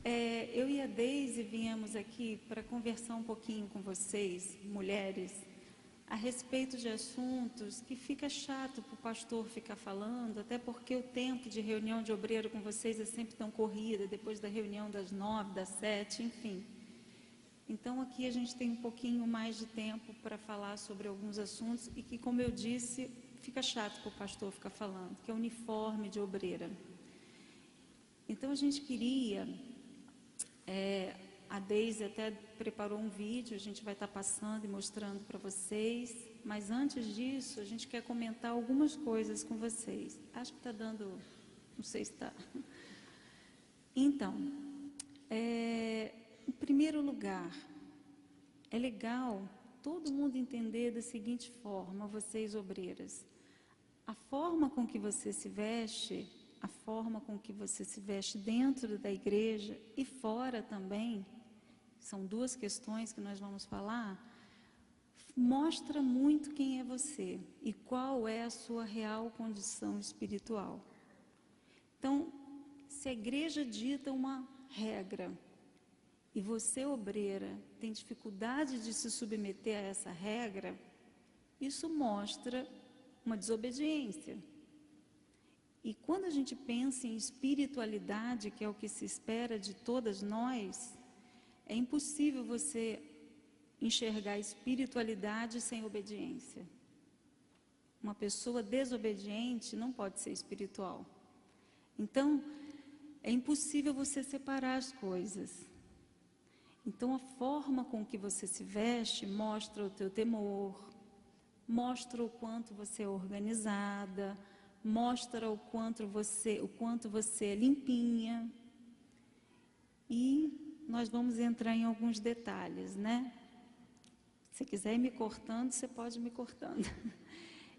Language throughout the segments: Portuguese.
Eu e a Deise viemos aqui para conversar um pouquinho com vocês, mulheres, a respeito de assuntos que fica chato para o pastor ficar falando, até porque o tempo de reunião de obreiro com vocês é sempre tão corrida, depois da reunião das 9, das 7, enfim. Então aqui a gente tem um pouquinho mais de tempo para falar sobre alguns assuntos e que, como eu disse, fica chato para o pastor ficar falando, que é o uniforme de obreira. Então a gente queria, a Deise até preparou um vídeo, a gente vai estar passando e mostrando para vocês, mas antes disso a gente quer comentar algumas coisas com vocês. Acho que está dando, não sei se está. Então, em primeiro lugar, é legal todo mundo entender da seguinte forma, vocês obreiras, a forma com que você se veste, a forma com que você se veste dentro da igreja e fora também, são duas questões que nós vamos falar, mostra muito quem é você e qual é a sua real condição espiritual. Então, se a igreja dita uma regra e você, obreira, tem dificuldade de se submeter a essa regra, isso mostra uma desobediência. E quando a gente pensa em espiritualidade, que é o que se espera de todas nós, é impossível você enxergar espiritualidade sem obediência. Uma pessoa desobediente não pode ser espiritual. Então, é impossível você separar as coisas. Então, a forma com que você se veste mostra o teu temor, mostra o quanto você é organizada, mostra o quanto você é limpinha. E nós vamos entrar em alguns detalhes, né? Se quiser ir me cortando, você pode ir me cortando.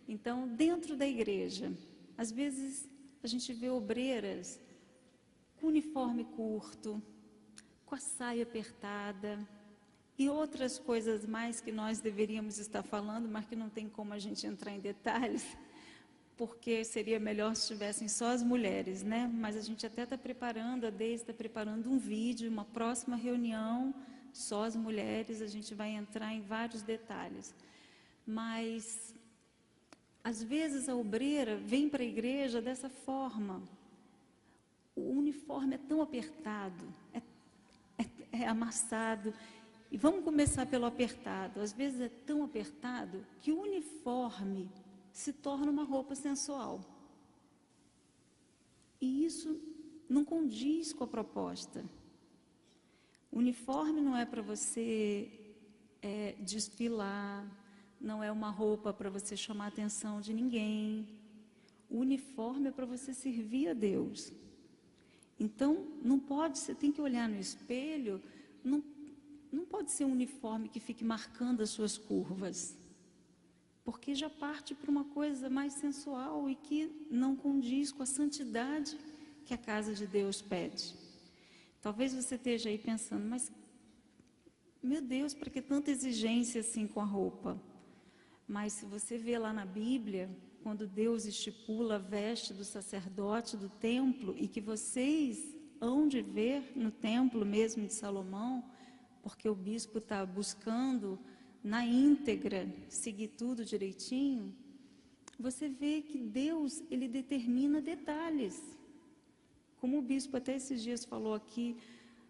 Então, dentro da igreja, às vezes a gente vê obreiras com uniforme curto, com a saia apertada e outras coisas mais que nós deveríamos estar falando, mas que não tem como a gente entrar em detalhes, porque seria melhor se tivessem só as mulheres, né? Mas a gente até está preparando, a Deise está preparando um vídeo, uma próxima reunião, só as mulheres, a gente vai entrar em vários detalhes. Mas, às vezes, a obreira vem para a igreja dessa forma. O uniforme é tão apertado, é amassado. E vamos começar pelo apertado. Às vezes é tão apertado que o uniforme se torna uma roupa sensual. E isso não condiz com a proposta. O uniforme não é para você desfilar, não é uma roupa para você chamar a atenção de ninguém. O uniforme é para você servir a Deus. Então, não pode, você tem que olhar no espelho, não pode ser um uniforme que fique marcando as suas curvas, porque já parte para uma coisa mais sensual e que não condiz com a santidade que a casa de Deus pede. Talvez você esteja aí pensando, mas, meu Deus, para que tanta exigência assim com a roupa? Mas se você vê lá na Bíblia, quando Deus estipula a veste do sacerdote do templo, e que vocês hão de ver no templo mesmo de Salomão, porque o bispo está buscando na íntegra seguir tudo direitinho, você vê que Deus, ele determina detalhes. Como o bispo até esses dias falou aqui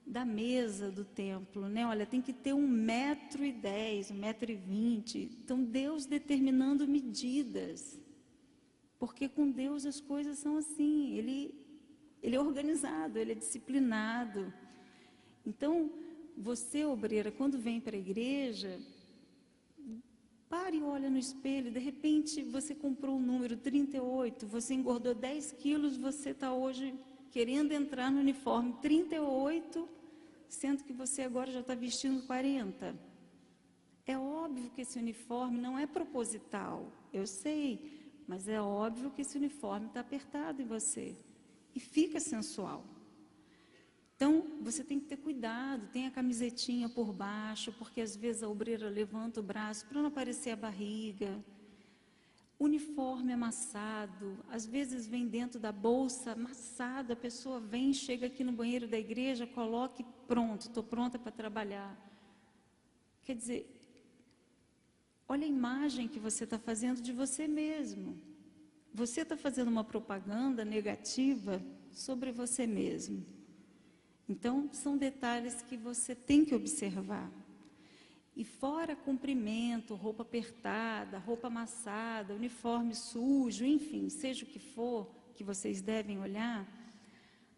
da mesa do templo, né? Olha, tem que ter 1,10 m, 1,20 m. Então, Deus determinando medidas. Porque com Deus as coisas são assim, Ele é organizado, Ele é disciplinado. Então, você, obreira, quando vem para a igreja, pare e olha no espelho, de repente você comprou o número 38, você engordou 10 quilos, você está hoje querendo entrar no uniforme 38, sendo que você agora já está vestindo 40. É óbvio que esse uniforme não é proposital, eu sei, mas é óbvio que esse uniforme está apertado em você e fica sensual. Então, você tem que ter cuidado, tem a camisetinha por baixo, porque às vezes a obreira levanta o braço para não aparecer a barriga. uniforme amassado, às vezes vem dentro da bolsa amassado, a pessoa vem, chega aqui no banheiro da igreja, coloca e pronto, estou pronta para trabalhar. Quer dizer, olha a imagem que você está fazendo de você mesmo. Você está fazendo uma propaganda negativa sobre você mesmo. Então, são detalhes que você tem que observar. E fora comprimento, roupa apertada, roupa amassada, uniforme sujo, enfim, seja o que for que vocês devem olhar,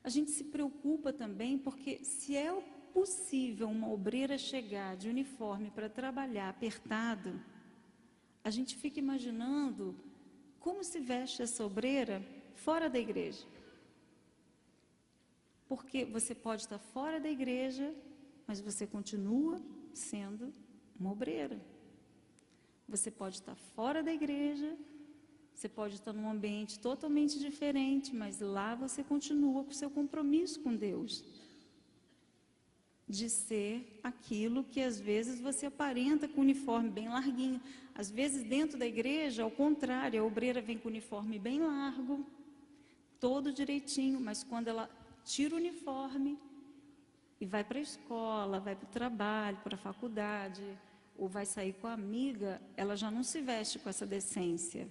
a gente se preocupa também porque se é possível uma obreira chegar de uniforme para trabalhar apertado, a gente fica imaginando como se veste essa obreira fora da igreja. Porque você pode estar fora da igreja, mas você continua sendo uma obreira. Você pode estar fora da igreja, você pode estar num ambiente totalmente diferente, mas lá você continua com o seu compromisso com Deus. De ser aquilo que às vezes você aparenta com o uniforme bem larguinho. Às vezes dentro da igreja, ao contrário, a obreira vem com o uniforme bem largo, todo direitinho, mas quando ela tira o uniforme e vai para a escola, vai para o trabalho, para a faculdade, ou vai sair com a amiga, ela já não se veste com essa decência,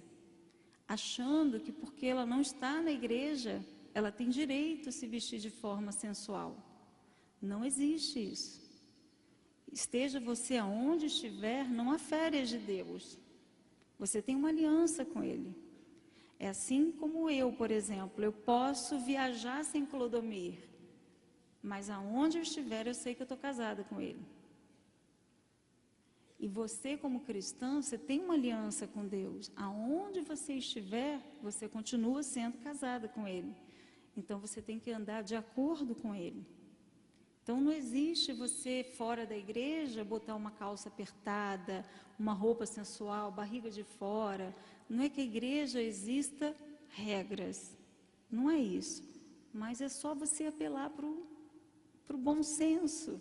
achando que porque ela não está na igreja, ela tem direito a se vestir de forma sensual. Não existe isso. Esteja você aonde estiver, não há férias de Deus. Você tem uma aliança com Ele. É assim como eu, por exemplo, eu posso viajar sem Clodomir, mas aonde eu estiver, eu sei que eu estou casada com Ele. E você, como cristã, você tem uma aliança com Deus. Aonde você estiver, você continua sendo casada com Ele. Então, você tem que andar de acordo com Ele. Então, não existe você, fora da igreja, botar uma calça apertada, uma roupa sensual, barriga de fora. Não é que a igreja exista regras. Não é isso. Mas é só você apelar para o bom senso.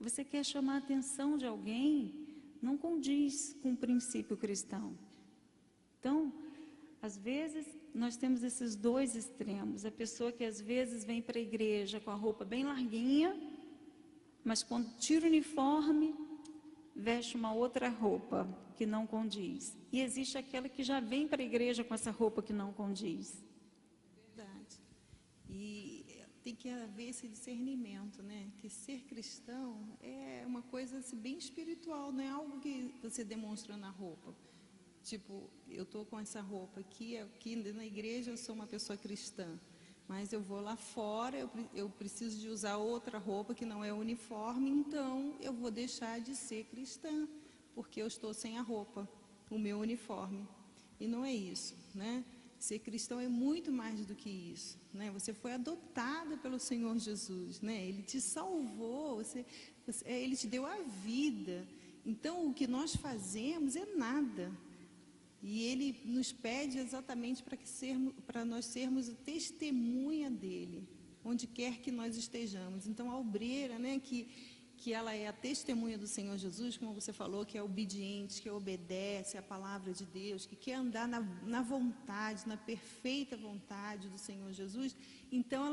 Você quer chamar a atenção de alguém, não condiz com o princípio cristão. Então, às vezes, nós temos esses dois extremos. A pessoa que às vezes vem para a igreja com a roupa bem larguinha, mas quando tira o uniforme, veste uma outra roupa que não condiz. E existe aquela que já vem para a igreja com essa roupa que não condiz. Verdade. E tem que haver esse discernimento, né? Que ser cristão é uma coisa assim, bem espiritual, não é algo que você demonstra na roupa. Tipo, eu estou com essa roupa aqui na igreja eu sou uma pessoa cristã. Mas eu vou lá fora, eu preciso de usar outra roupa que não é uniforme, então eu vou deixar de ser cristã, porque eu estou sem a roupa, o meu uniforme. E não é isso, né? Ser cristão é muito mais do que isso, né? Você foi adotada pelo Senhor Jesus, né? Ele te salvou, Ele te deu a vida. Então, o que nós fazemos é nada. E Ele nos pede exatamente para nós sermos testemunha dEle, onde quer que nós estejamos. Então, a obreira, né, que ela é a testemunha do Senhor Jesus, como você falou, que é obediente, que obedece à palavra de Deus, que quer andar na vontade, na perfeita vontade do Senhor Jesus. Então,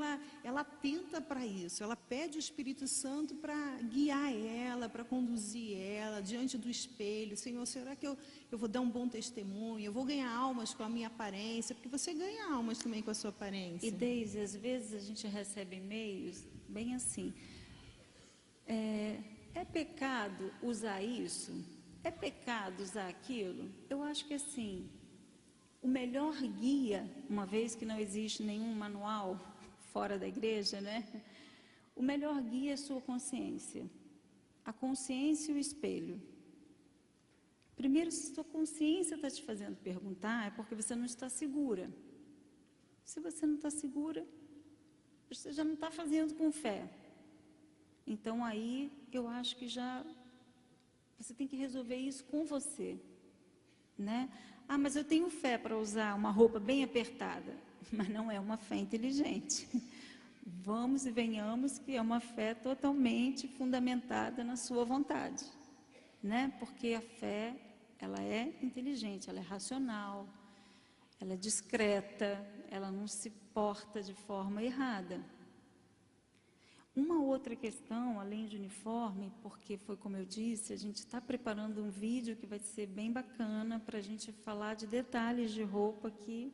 ela atenta para isso, ela pede o Espírito Santo para guiar ela, para conduzir ela diante do espelho. Senhor, será que eu vou dar um bom testemunho? Eu vou ganhar almas com a minha aparência? Porque você ganha almas também com a sua aparência. E Deise, às vezes a gente recebe e-mails bem assim, é pecado usar isso? É pecado usar aquilo? Eu acho que assim, o melhor guia, uma vez que não existe nenhum manual fora da igreja, né? O melhor guia é a sua consciência. A consciência e o espelho. Primeiro, se sua consciência está te fazendo perguntar, é porque você não está segura. Se você não está segura, você já não está fazendo com fé. Então, aí, eu acho que você tem que resolver isso com você, né? Ah, mas eu tenho fé para usar uma roupa bem apertada, mas não é uma fé inteligente. Vamos e venhamos que é uma fé totalmente fundamentada na sua vontade, né? Porque a fé, ela é inteligente, ela é racional, ela é discreta, ela não se porta de forma errada. Uma outra questão, além de uniforme, porque foi como eu disse, a gente está preparando um vídeo que vai ser bem bacana para a gente falar de detalhes de roupa que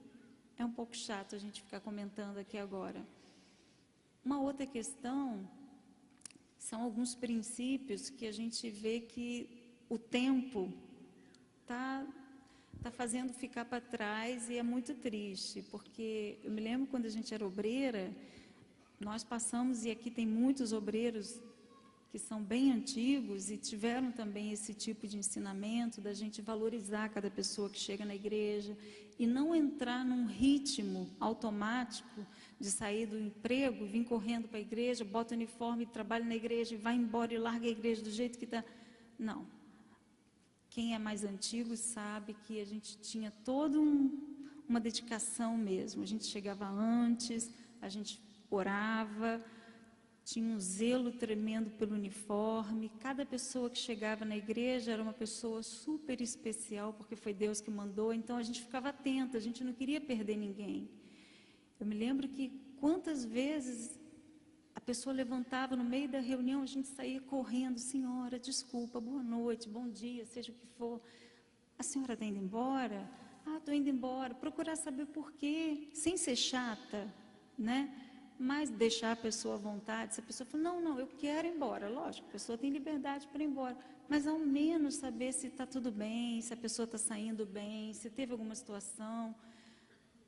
é um pouco chato a gente ficar comentando aqui agora. Uma outra questão são alguns princípios que a gente vê que o tempo está fazendo ficar para trás e é muito triste, porque eu me lembro quando a gente era obreira, nós passamos, e aqui tem muitos obreiros que são bem antigos e tiveram também esse tipo de ensinamento da gente valorizar cada pessoa que chega na igreja e não entrar num ritmo automático de sair do emprego, vir correndo para a igreja, bota o uniforme, trabalha na igreja e vai embora e larga a igreja do jeito que está. Não. Quem é mais antigo sabe que a gente tinha toda uma dedicação mesmo. A gente chegava antes, a gente orava, tinha um zelo tremendo pelo uniforme. Cada pessoa que chegava na igreja era uma pessoa super especial, porque foi Deus que mandou, então a gente ficava atenta, a gente não queria perder ninguém. Eu me lembro que quantas vezes a pessoa levantava no meio da reunião, a gente saía correndo, senhora, desculpa, boa noite, bom dia, seja o que for. A senhora está indo embora? Ah, estou indo embora. Procurar saber por quê, sem ser chata, né? Mas deixar a pessoa à vontade. Se a pessoa fala, não, eu quero ir embora. Lógico, a pessoa tem liberdade para ir embora. Mas ao menos saber se está tudo bem, se a pessoa está saindo bem, se teve alguma situação.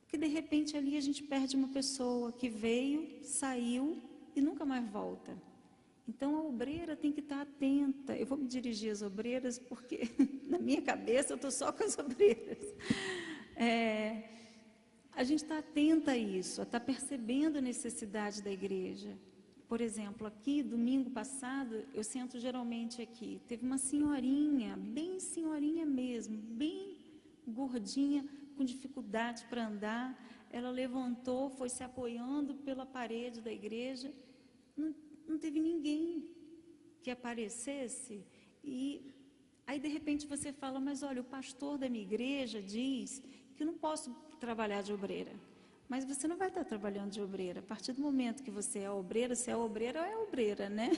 Porque de repente ali a gente perde uma pessoa que veio, saiu e nunca mais volta. Então a obreira tem que estar atenta. Eu vou me dirigir às obreiras porque na minha cabeça eu estou só com as obreiras. A gente está atenta a isso, a estar percebendo a necessidade da igreja. Por exemplo, aqui, domingo passado, eu sento geralmente aqui. Teve uma senhorinha, bem senhorinha mesmo, bem gordinha, com dificuldade para andar. Ela levantou, foi se apoiando pela parede da igreja. Não teve ninguém que aparecesse. E aí, de repente, você fala, mas olha, o pastor da minha igreja diz que eu não posso trabalhar de obreira. Mas você não vai estar trabalhando de obreira. A partir do momento que você é obreira, se é obreira, é obreira, né?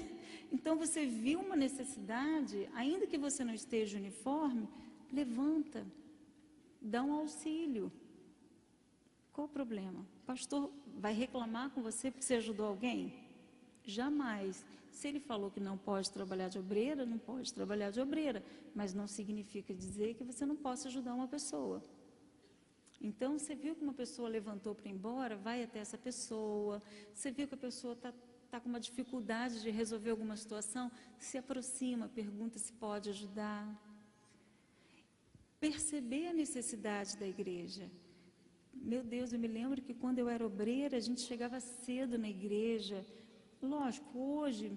Então, você viu uma necessidade, ainda que você não esteja uniforme, levanta, dá um auxílio. Qual o problema? O pastor vai reclamar com você porque você ajudou alguém? Jamais. Se ele falou que não pode trabalhar de obreira, não pode trabalhar de obreira. Mas não significa dizer que você não possa ajudar uma pessoa. Então, você viu que uma pessoa levantou para ir embora, vai até essa pessoa. Você viu que a pessoa está com uma dificuldade de resolver alguma situação, se aproxima, pergunta se pode ajudar. Perceber a necessidade da igreja. Meu Deus, eu me lembro que quando eu era obreira, a gente chegava cedo na igreja. Lógico, hoje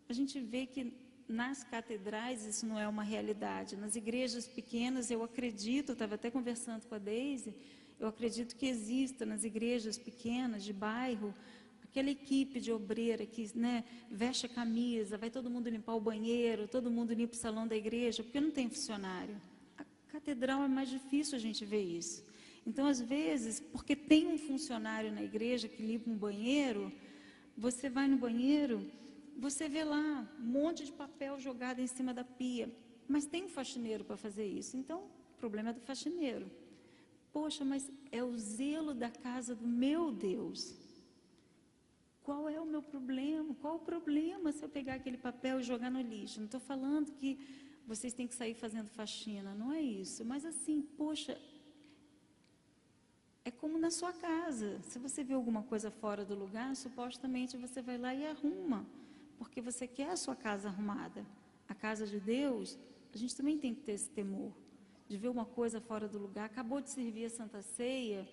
a gente vê que nas catedrais isso não é uma realidade. Nas igrejas pequenas, eu acredito, eu estava até conversando com a Deise, eu acredito que exista nas igrejas pequenas de bairro, aquela equipe de obreira que, né, veste a camisa, vai todo mundo limpar o banheiro, todo mundo limpa o salão da igreja, porque não tem funcionário. A catedral é mais difícil a gente ver isso. Então, às vezes, porque tem um funcionário na igreja que limpa um banheiro, você vai no banheiro, você vê lá um monte de papel jogado em cima da pia, mas tem um faxineiro para fazer isso. Então, o problema é do faxineiro. Poxa, mas é o zelo da casa do meu Deus. Qual é o meu problema? Qual o problema se eu pegar aquele papel e jogar no lixo? Não estou falando que vocês têm que sair fazendo faxina, não é isso. Mas assim, poxa, é como na sua casa. Se você vê alguma coisa fora do lugar, supostamente você vai lá e arruma, porque você quer a sua casa arrumada. A casa de Deus, a gente também tem que ter esse temor de ver uma coisa fora do lugar. Acabou de servir a Santa Ceia,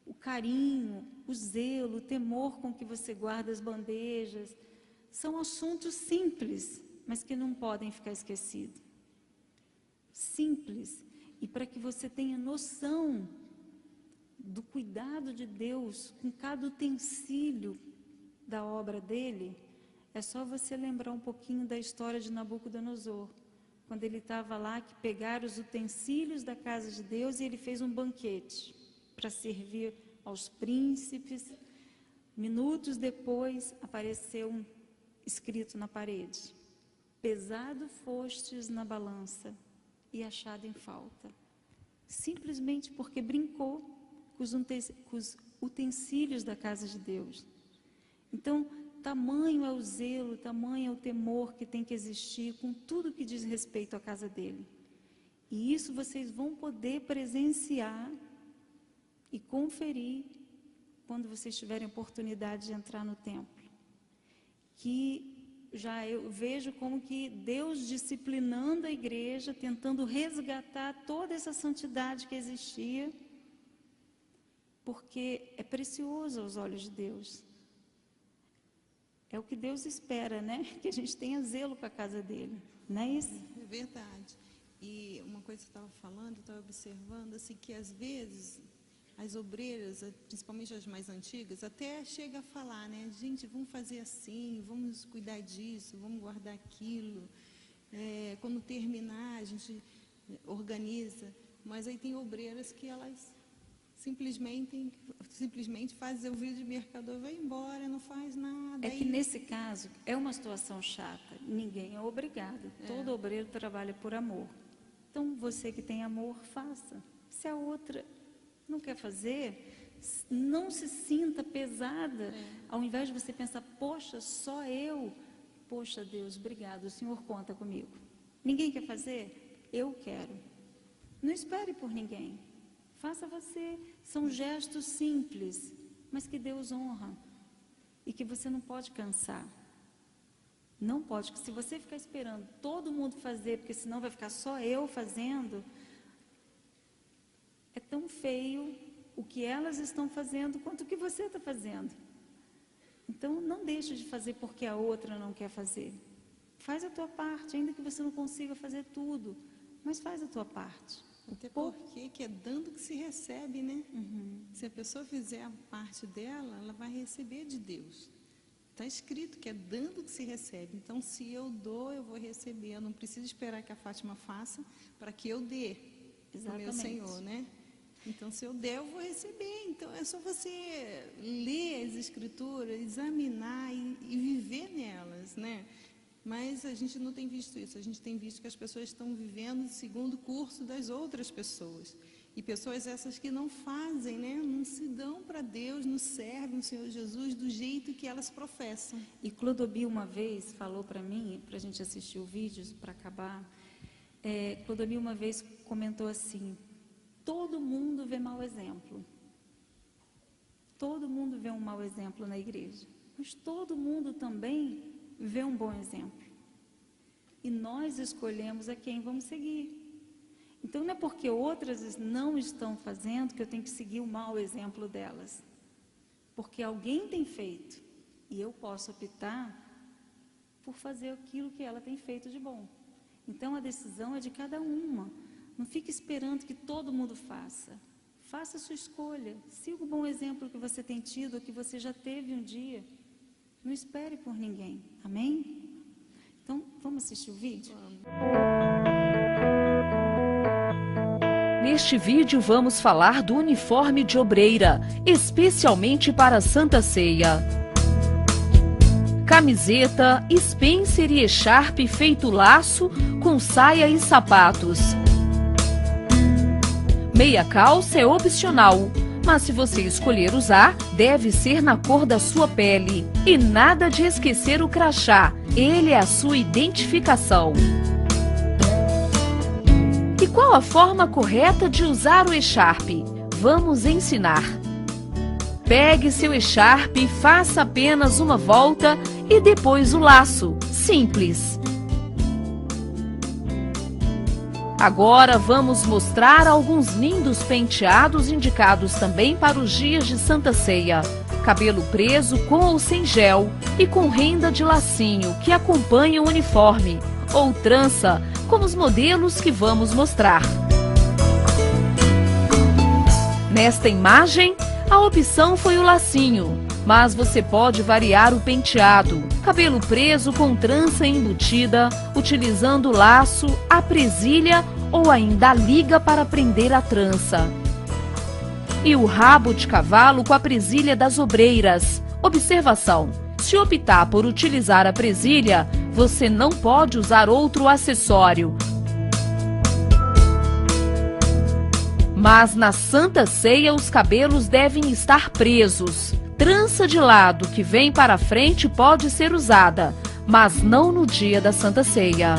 o carinho, o zelo, o temor com que você guarda as bandejas, são assuntos simples, mas que não podem ficar esquecidos. Simples. E para que você tenha noção do cuidado de Deus com cada utensílio da obra dele, é só você lembrar um pouquinho da história de Nabucodonosor, quando ele estava lá, que pegaram os utensílios da casa de Deus e ele fez um banquete. para servir aos príncipes. Minutos depois, apareceu escrito na parede: pesado fostes na balança e achado em falta. Simplesmente porque brincou com os utensílios da casa de Deus. Então, tamanho é o zelo, tamanho é o temor que tem que existir com tudo que diz respeito à casa dele. E isso vocês vão poder presenciar e conferir quando vocês tiverem oportunidade de entrar no templo. Que já eu vejo como que Deus disciplinando a igreja, tentando resgatar toda essa santidade que existia, porque é precioso aos olhos de Deus. É o que Deus espera, né? Que a gente tenha zelo com a casa dele, não é isso? É verdade. E uma coisa que você estava falando, eu estava observando, assim, que às vezes as obreiras, principalmente as mais antigas, até chega a falar, né? Gente, vamos fazer assim, vamos cuidar disso, vamos guardar aquilo. Quando terminar, a gente organiza. Mas aí tem obreiras que elas simplesmente fazem o vídeo de mercador, vai embora, não faz nada. É que nesse caso é uma situação chata. Ninguém é obrigado. Todo obreiro trabalha por amor. Então, você que tem amor, faça. Se a outra não quer fazer, não se sinta pesada. Ao invés de você pensar, poxa, só eu. Poxa, Deus, obrigado, o Senhor conta comigo. Ninguém quer fazer? Eu quero. Não espere por ninguém. Faça você. São gestos simples, mas que Deus honra. E que você não pode cansar. Não pode, porque se você ficar esperando todo mundo fazer, porque senão vai ficar só eu fazendo, é tão feio o que elas estão fazendo quanto o que você está fazendo. Então, não deixe de fazer porque a outra não quer fazer. Faz a tua parte, ainda que você não consiga fazer tudo, mas faz a tua parte. Até porque que é dando que se recebe, né? Se a pessoa fizer a parte dela, ela vai receber de Deus. Está escrito que é dando que se recebe. Então, se eu dou, eu vou receber. Eu não preciso esperar que a Fátima faça para que eu dê ao meu Senhor, né? Então, se eu der, eu vou receber. Então, é só você ler as Escrituras, examinar e viver nelas, né? Mas a gente não tem visto isso. A gente tem visto que as pessoas estão vivendo segundo o curso das outras pessoas. E pessoas essas que não fazem, né? Não se dão para Deus, não servem o Senhor Jesus do jeito que elas professam. E Clodobi uma vez falou para mim, para a gente assistir o vídeo, para acabar, Clodobi uma vez comentou assim: todo mundo vê mau exemplo. Todo mundo vê um mau exemplo na igreja. Mas todo mundo também vê um bom exemplo. E nós escolhemos a quem vamos seguir. Então, não é porque outras não estão fazendo que eu tenho que seguir o mau exemplo delas. Porque alguém tem feito. E eu posso optar por fazer aquilo que ela tem feito de bom. Então, a decisão é de cada uma. Não fique esperando que todo mundo faça. Faça a sua escolha. Siga o bom exemplo que você tem tido, ou que você já teve um dia. Não espere por ninguém. Amém? Então, vamos assistir o vídeo? Neste vídeo vamos falar do uniforme de obreira, especialmente para a Santa Ceia. Camiseta, Spencer e echarpe feito laço com saia e sapatos. Meia calça é opcional, mas se você escolher usar, deve ser na cor da sua pele. E nada de esquecer o crachá, ele é a sua identificação. E qual a forma correta de usar o echarpe? Vamos ensinar. Pegue seu echarpe, faça apenas uma volta e depois o laço. Simples. Agora vamos mostrar alguns lindos penteados indicados também para os dias de Santa Ceia. Cabelo preso com ou sem gel e com renda de lacinho que acompanha o uniforme, ou trança, como os modelos que vamos mostrar. Nesta imagem, a opção foi o lacinho, mas você pode variar o penteado. Cabelo preso com trança embutida, utilizando o laço, a presilha ou ainda a liga para prender a trança. e o rabo de cavalo com a presilha das obreiras. Observação: se optar por utilizar a presilha, você não pode usar outro acessório. Mas na Santa Ceia os cabelos devem estar presos. Trança de lado que vem para a frente pode ser usada, mas não no dia da Santa Ceia.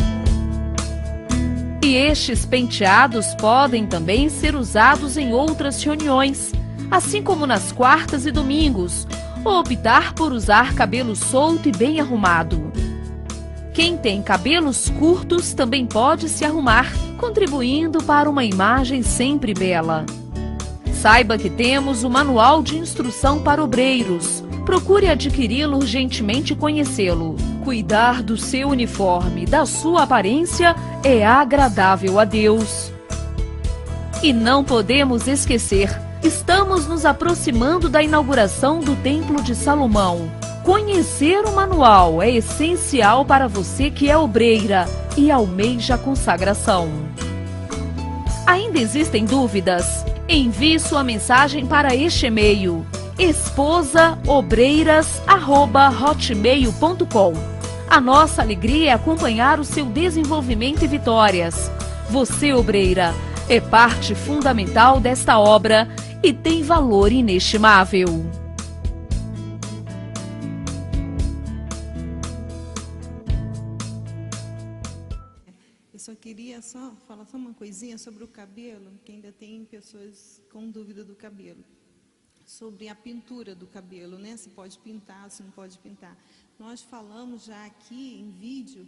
E estes penteados podem também ser usados em outras reuniões, assim como nas quartas e domingos, ou optar por usar cabelo solto e bem arrumado. Quem tem cabelos curtos também pode se arrumar, contribuindo para uma imagem sempre bela. Saiba que temos o Manual de Instrução para Obreiros. Procure adquiri-lo urgentemente e conhecê-lo. Cuidar do seu uniforme, da sua aparência, é agradável a Deus. E não podemos esquecer, estamos nos aproximando da inauguração do Templo de Salomão. Conhecer o manual é essencial para você que é obreira e almeja a consagração. Ainda existem dúvidas? Envie sua mensagem para este e-mail: esposaobreiras@hotmail.com. A nossa alegria é acompanhar o seu desenvolvimento e vitórias. Você, obreira, é parte fundamental desta obra e tem valor inestimável. Eu só queria falar uma coisinha sobre o cabelo, que ainda tem pessoas com dúvida do cabelo. Sobre a pintura do cabelo, né? Se pode pintar, se não pode pintar. Nós falamos já aqui em vídeo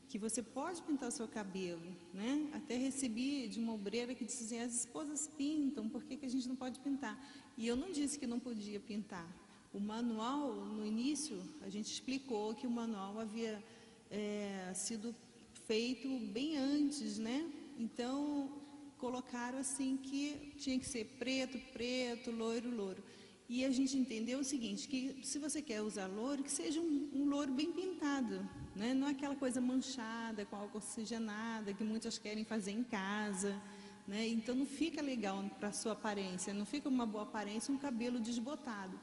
que você pode pintar o seu cabelo, né? Até recebi de uma obreira que disse assim: as esposas pintam, por que a gente não pode pintar? E eu não disse que não podia pintar. O manual, no início, a gente explicou que o manual havia sido feito bem antes, né? Então, colocaram assim que tinha que ser preto, preto, loiro, loiro. E a gente entendeu o seguinte, que se você quer usar louro, que seja um louro bem pintado, né? Não é aquela coisa manchada, com álcool oxigenada, que muitas querem fazer em casa, né? Então não fica legal para a sua aparência, não fica uma boa aparência um cabelo desbotado.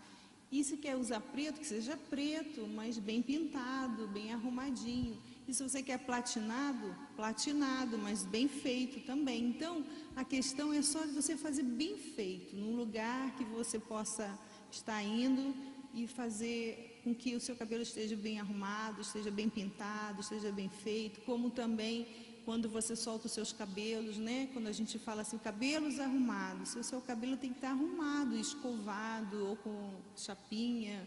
E se quer usar preto, que seja preto, mas bem pintado, bem arrumadinho. E se você quer platinado, platinado, mas bem feito também. Então, a questão é só de você fazer bem feito, num lugar que você possa estar indo e fazer com que o seu cabelo esteja bem arrumado, esteja bem pintado, esteja bem feito, como também quando você solta os seus cabelos, né? Quando a gente fala assim, cabelos arrumados, o seu cabelo tem que estar arrumado, escovado ou com chapinha,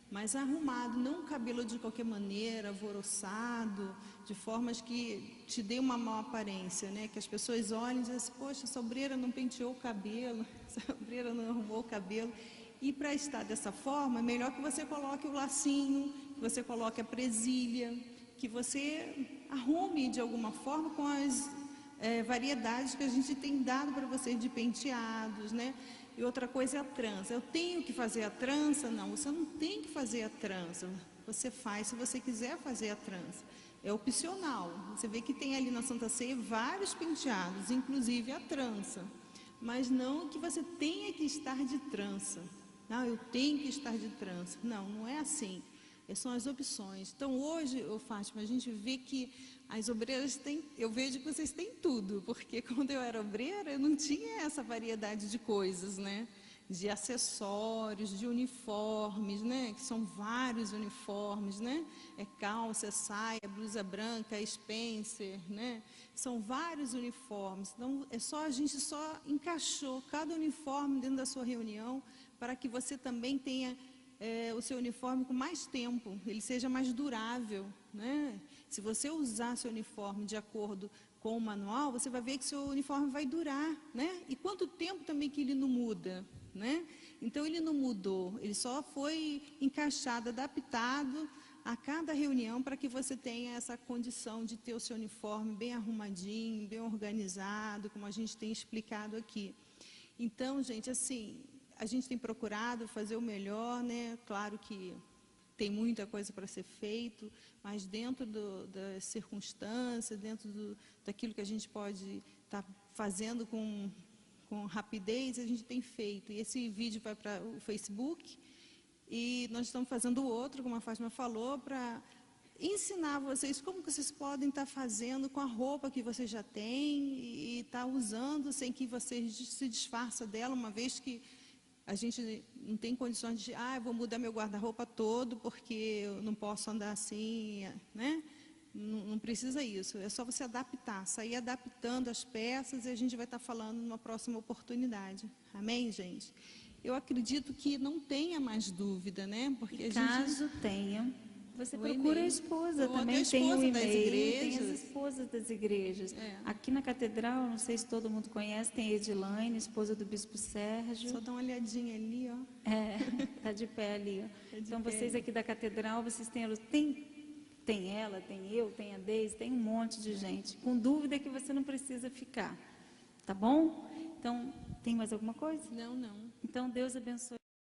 mas arrumado, não um cabelo de qualquer maneira, alvoroçado, de formas que te dê uma má aparência, né? Que as pessoas olhem e dizem assim, poxa, essa obreira não penteou o cabelo, essa obreira não arrumou o cabelo. E para estar dessa forma, é melhor que você coloque o lacinho, que você coloque a presilha, que você arrume de alguma forma com as variedades que a gente tem dado para vocês de penteados, né? E outra coisa é a trança. Eu tenho que fazer a trança? Não, você não tem que fazer a trança. Você faz se você quiser fazer a trança. É opcional. Você vê que tem ali na Santa Ceia vários penteados, inclusive a trança. Mas não que você tenha que estar de trança. Não, eu tenho que estar de trança. Não, não é assim. São as opções. Então hoje, Fátima, a gente vê que as obreiras têm, eu vejo que vocês têm tudo, porque quando eu era obreira eu não tinha essa variedade de coisas, né? De acessórios, de uniformes, né? Que são vários uniformes, né? É calça, é saia, blusa branca, é Spencer, né? São vários uniformes. Então a gente só encaixou cada uniforme dentro da sua reunião para que você também tenha o seu uniforme com mais tempo, ele seja mais durável, né? Se você usar seu uniforme de acordo com o manual, você vai ver que seu uniforme vai durar, né? E quanto tempo também que ele não muda, né? Então ele não mudou, ele só foi encaixado, adaptado a cada reunião para que você tenha essa condição de ter o seu uniforme bem arrumadinho, bem organizado, como a gente tem explicado aqui. Então, gente, assim, a gente tem procurado fazer o melhor, né? Claro que tem muita coisa para ser feito, mas dentro das circunstâncias, dentro daquilo que a gente pode estar fazendo com com rapidez, a gente tem feito. E esse vídeo vai para o Facebook e nós estamos fazendo outro, como a Fátima falou, para ensinar vocês como que vocês podem estar fazendo com a roupa que vocês já têm e estar usando sem que vocês se disfarça dela, uma vez que a gente não tem condições de, eu vou mudar meu guarda-roupa todo porque eu não posso andar assim, né? Não precisa isso, é só você adaptar, sair adaptando as peças e a gente vai estar falando numa próxima oportunidade. Amém, gente? Eu acredito que não tenha mais dúvida, né? Porque Caso tenha, você procura a esposa, Ou também a tem o esposa das e-mail, tem igrejas. as esposas das igrejas. É. Aqui na catedral, não sei se todo mundo conhece, tem Edilaine, esposa do bispo Sérgio. Só dá uma olhadinha ali, ó. Tá de pé ali, ó. Tá de Então, pé. vocês aqui da catedral, vocês têm ela, tem eu, tem a Deise, tem um monte de gente. Com dúvida que você não precisa ficar, tá bom? Então, tem mais alguma coisa? Não. Então, Deus abençoe.